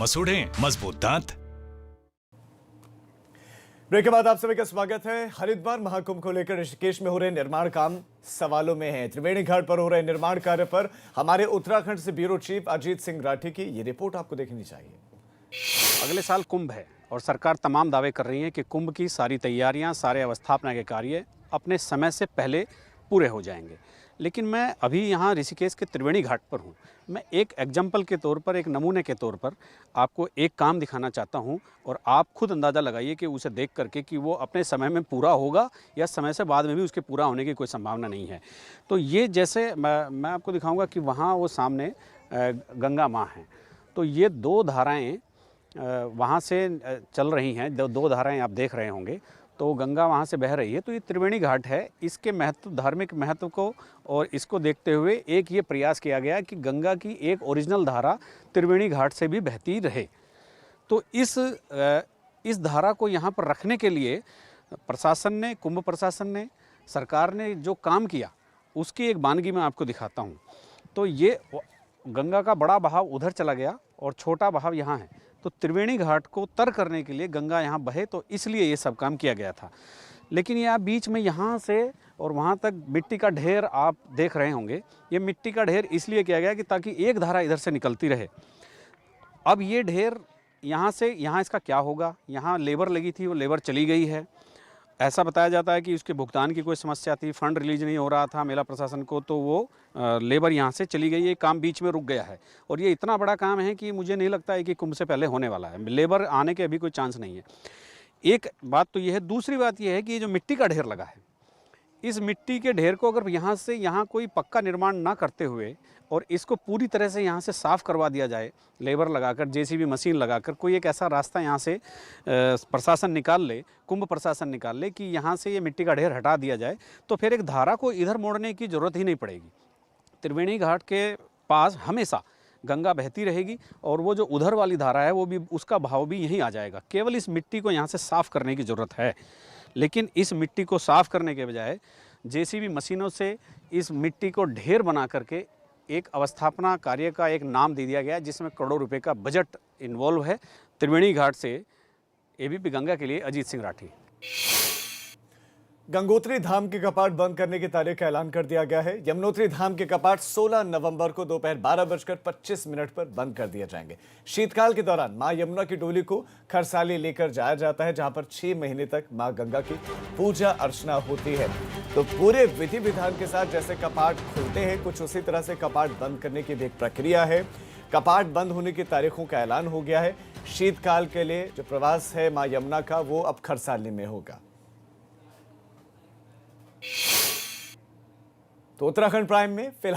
मसूड़ें मजबूत दांत। ब्रेक के बाद आप सभी का स्वागत है। हरिद्वार महाकुंभ को लेकर ऋषिकेश में हो रहे निर्माण काम सवालों में है। त्रिवेणी घाट पर हो रहे निर्माण कार्य पर हमारे उत्तराखंड से ब्यूरो चीफ अजीत सिंह राठी की ये रिपोर्ट आपको देखनी चाहिए। अगले साल कुंभ है और सरकार तमाम दावे कर रही है कि कुंभ की सारी तैयारियां, सारे अवस्थापना के कार्य अपने समय से पहले पूरे हो जाएंगे। लेकिन मैं अभी यहाँ ऋषिकेश के त्रिवेणी घाट पर हूँ। मैं एक एग्जाम्पल के तौर पर, एक नमूने के तौर पर आपको एक काम दिखाना चाहता हूँ और आप खुद अंदाज़ा लगाइए कि उसे देख करके कि वो अपने समय में पूरा होगा या समय से बाद में भी उसके पूरा होने की कोई संभावना नहीं है। तो ये जैसे मैं आपको दिखाऊंगा कि वहाँ वो सामने गंगा माँ हैं। तो ये दो धाराएँ वहाँ से चल रही हैं, दो धाराएँ आप देख रहे होंगे। तो गंगा वहाँ से बह रही है। तो ये त्रिवेणी घाट है। इसके महत्व, धार्मिक महत्व को और इसको देखते हुए एक ये प्रयास किया गया कि गंगा की एक ओरिजिनल धारा त्रिवेणी घाट से भी बहती रहे। तो इस धारा को यहाँ पर रखने के लिए प्रशासन ने, कुंभ प्रशासन ने, सरकार ने जो काम किया उसकी एक बानगी मैं आपको दिखाता हूँ। तो ये गंगा का बड़ा बहाव उधर चला गया और छोटा बहाव यहाँ है। तो त्रिवेणी घाट को तर करने के लिए गंगा यहाँ बहे, तो इसलिए ये सब काम किया गया था। लेकिन ये आप बीच में यहाँ से और वहाँ तक मिट्टी का ढेर आप देख रहे होंगे। ये मिट्टी का ढेर इसलिए किया गया कि ताकि एक धारा इधर से निकलती रहे। अब ये ढेर यहाँ से यहाँ इसका क्या होगा? यहाँ लेबर लगी थी, वो लेबर चली गई है। ऐसा बताया जाता है कि उसके भुगतान की कोई समस्या थी, फंड रिलीज नहीं हो रहा था मेला प्रशासन को, तो वो लेबर यहाँ से चली गई। ये काम बीच में रुक गया है और ये इतना बड़ा काम है कि मुझे नहीं लगता है कि कुंभ से पहले होने वाला है। लेबर आने के अभी कोई चांस नहीं है। एक बात तो ये है। दूसरी बात ये है कि ये जो मिट्टी का ढेर लगा है, इस मिट्टी के ढेर को अगर यहाँ से यहाँ कोई पक्का निर्माण ना करते हुए और इसको पूरी तरह से यहाँ से साफ़ करवा दिया जाए, लेबर लगाकर, जेसीबी मशीन लगाकर, कोई एक ऐसा रास्ता यहाँ से प्रशासन निकाल ले, कुंभ प्रशासन निकाल ले कि यहाँ से ये मिट्टी का ढेर हटा दिया जाए, तो फिर एक धारा को इधर मोड़ने की ज़रूरत ही नहीं पड़ेगी। त्रिवेणी घाट के पास हमेशा गंगा बहती रहेगी और वो जो उधर वाली धारा है वो भी, उसका भाव भी यहीं आ जाएगा। केवल इस मिट्टी को यहाँ से साफ़ करने की ज़रूरत है। लेकिन इस मिट्टी को साफ़ करने के बजाय जेसीबी मशीनों से इस मिट्टी को ढेर बना करके एक अवस्थापना कार्य का एक नाम दे दिया गया, जिसमें करोड़ों रुपए का बजट इन्वॉल्व है। त्रिवेणी घाट से एबीपी गंगा के लिए अजीत सिंह राठी। गंगोत्री धाम के कपाट बंद करने की तारीख का ऐलान कर दिया गया है। यमुनोत्री धाम के कपाट 16 नवंबर को दोपहर 12:25 पर बंद कर दिए जाएंगे। शीतकाल के दौरान मां यमुना की डोली को खरसाली लेकर जाया जाता है, जहां पर 6 महीने तक मां गंगा की पूजा अर्चना होती है। तो पूरे विधि विधान के साथ जैसे कपाट खुलते हैं, कुछ उसी तरह से कपाट बंद करने की भी एक प्रक्रिया है। कपाट बंद होने की तारीखों का ऐलान हो गया है। शीतकाल के लिए जो प्रवास है मां यमुना का, वो अब खरसाली में होगा। तो उत्तराखंड प्राइम में फिलहाल